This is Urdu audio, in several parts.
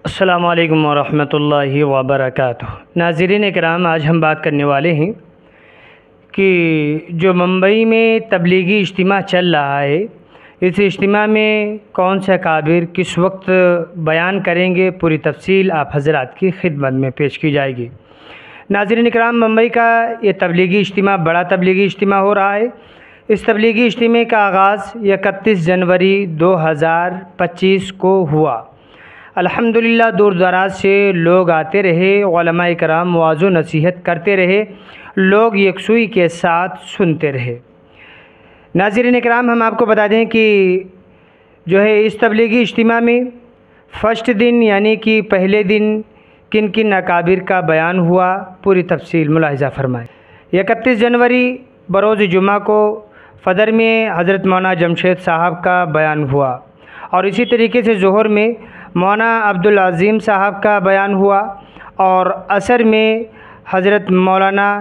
السلام علیکم ورحمۃ اللہ وبرکاتہ۔ ناظرین اکرام، آج ہم بات کرنے والے ہیں کہ جو ممبئی میں تبلیغی اجتماع چل رہا ہے، اس اجتماع میں کون سے اکابر کس وقت بیان کریں گے، پوری تفصیل آپ حضرات کی خدمت میں پیش کی جائے گی۔ ناظرین اکرام، ممبئی کا یہ تبلیغی اجتماع بڑا تبلیغی اجتماع ہو رہا ہے۔ اس تبلیغی اجتماع کا آغاز 31 جنوری 2025 کو ہوا۔ الحمدللہ دور دراز سے لوگ آتے رہے، علماء کرام وعظ و نصیحت کرتے رہے، لوگ یکسوئی کے ساتھ سنتے رہے۔ ناظرین اکرام، ہم آپ کو بتا دیں کہ جو ہے اس تبلیغی اجتماع میں فرسٹ دن یعنی کہ پہلے دن کن کن اکابر کا بیان ہوا، پوری تفصیل ملاحظہ فرمائیں۔ 31 جنوری بروز جمعہ کو فجر میں حضرت مولانا جمشید صاحب کا بیان ہوا، اور اسی طریقے سے ظہر میں مولانا عبدالعظیم صاحب کا بیان ہوا، اور عصر میں حضرت مولانا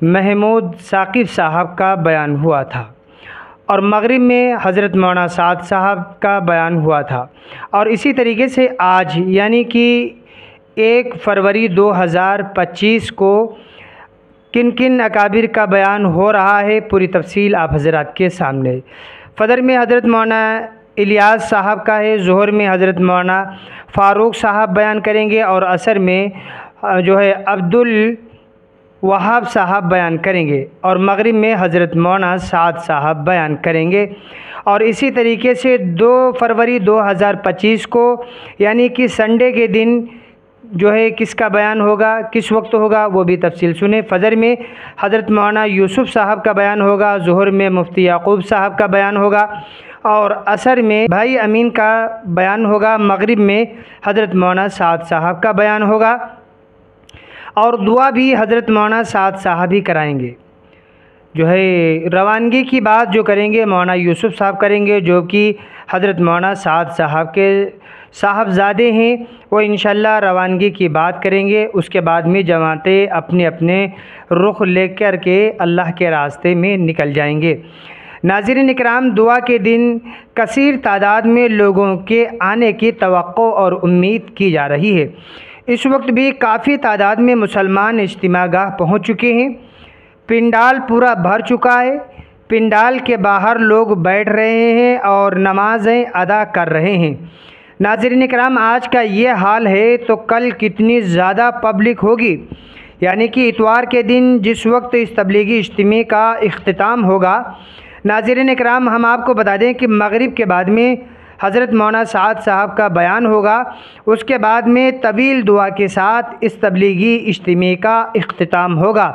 محمود ثاقب صاحب کا بیان ہوا تھا، اور مغرب میں حضرت مولانا سعد صاحب کا بیان ہوا تھا۔ اور اسی طریقے سے آج یعنی کہ 1 فروری 2025 کو کن کن اکابر کا بیان ہو رہا ہے، پوری تفصیل آپ حضرات کے سامنے۔ فجر میں حضرت مولانا الیاس صاحب کا ہے، ظہر میں حضرت مولانا فاروق صاحب بیان کریں گے، اور عصر میں جو ہے عبدالوہاب صاحب بیان کریں گے، اور مغرب میں حضرت مولانا سعد صاحب بیان کریں گے۔ اور اسی طریقے سے 2 فروری 2025 کو یعنی کہ سنڈے کے دن جو ہے کس کا بیان ہوگا، کس وقت ہوگا، وہ بھی تفصیل سنیں۔ فجر میں حضرت مولانا یوسف صاحب کا بیان ہوگا، ظہر میں مفتی یعقوب صاحب کا بیان ہوگا، اور عصر میں بھائی امین کا بیان ہوگا، مغرب میں حضرت مولانا سعد صاحب کا بیان ہوگا، اور دعا بھی حضرت مولانا سعد صاحب ہی کرائیں گے۔ جو ہے روانگی کی بات جو کریں گے مولانا یوسف صاحب کریں گے، جو کہ حضرت مولانا سعد صاحب کے صاحبزادے ہیں، وہ انشاءاللہ روانگی کی بات کریں گے۔ اس کے بعد میں جماعتیں اپنے اپنے رخ لے کر کے اللہ کے راستے میں نکل جائیں گے۔ ناظرین اکرام، دعا کے دن کثیر تعداد میں لوگوں کے آنے کی توقع اور امید کی جا رہی ہے۔ اس وقت بھی کافی تعداد میں مسلمان اجتماع گاہ پہنچ چکے ہیں، پنڈال پورا بھر چکا ہے، پنڈال کے باہر لوگ بیٹھ رہے ہیں اور نمازیں ادا کر رہے ہیں۔ ناظرین اکرام، آج کا یہ حال ہے تو کل کتنی زیادہ پبلک ہوگی، یعنی کہ اتوار کے دن جس وقت اس تبلیغی اجتماع کا اختتام ہوگا۔ ناظرین اکرام، ہم آپ کو بتا دیں کہ مغرب کے بعد میں حضرت مولانا سعد صاحب کا بیان ہوگا، اس کے بعد میں طویل دعا کے ساتھ اس تبلیغی اجتماع کا اختتام ہوگا۔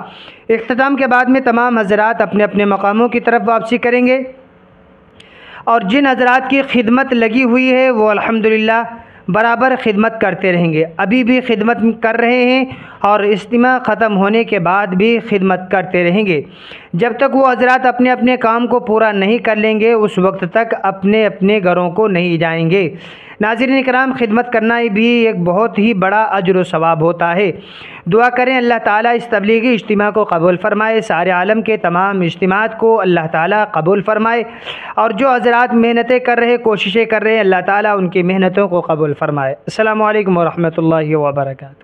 اختتام کے بعد میں تمام حضرات اپنے اپنے مقاموں کی طرف واپسی کریں گے، اور جن حضرات کی خدمت لگی ہوئی ہے وہ الحمدللہ برابر خدمت کرتے رہیں گے، ابھی بھی خدمت کر رہے ہیں، اور اجتماع ختم ہونے کے بعد بھی خدمت کرتے رہیں گے۔ جب تک وہ حضرات اپنے اپنے کام کو پورا نہیں کر لیں گے، اس وقت تک اپنے اپنے گھروں کو نہیں جائیں گے۔ ناظرین اکرام، خدمت کرنا بھی ایک بہت ہی بڑا اجر و ثواب ہوتا ہے۔ دعا کریں اللہ تعالیٰ اس تبلیغی اجتماع کو قبول فرمائے، سارے عالم کے تمام اجتماعات کو اللہ تعالیٰ قبول فرمائے، اور جو حضرات محنتیں کر رہے، کوششیں کر رہے ہیں، اللہ تعالیٰ ان کی محنتوں کو قبول فرمائے۔ السلام علیکم ورحمۃ اللہ وبرکاتہ۔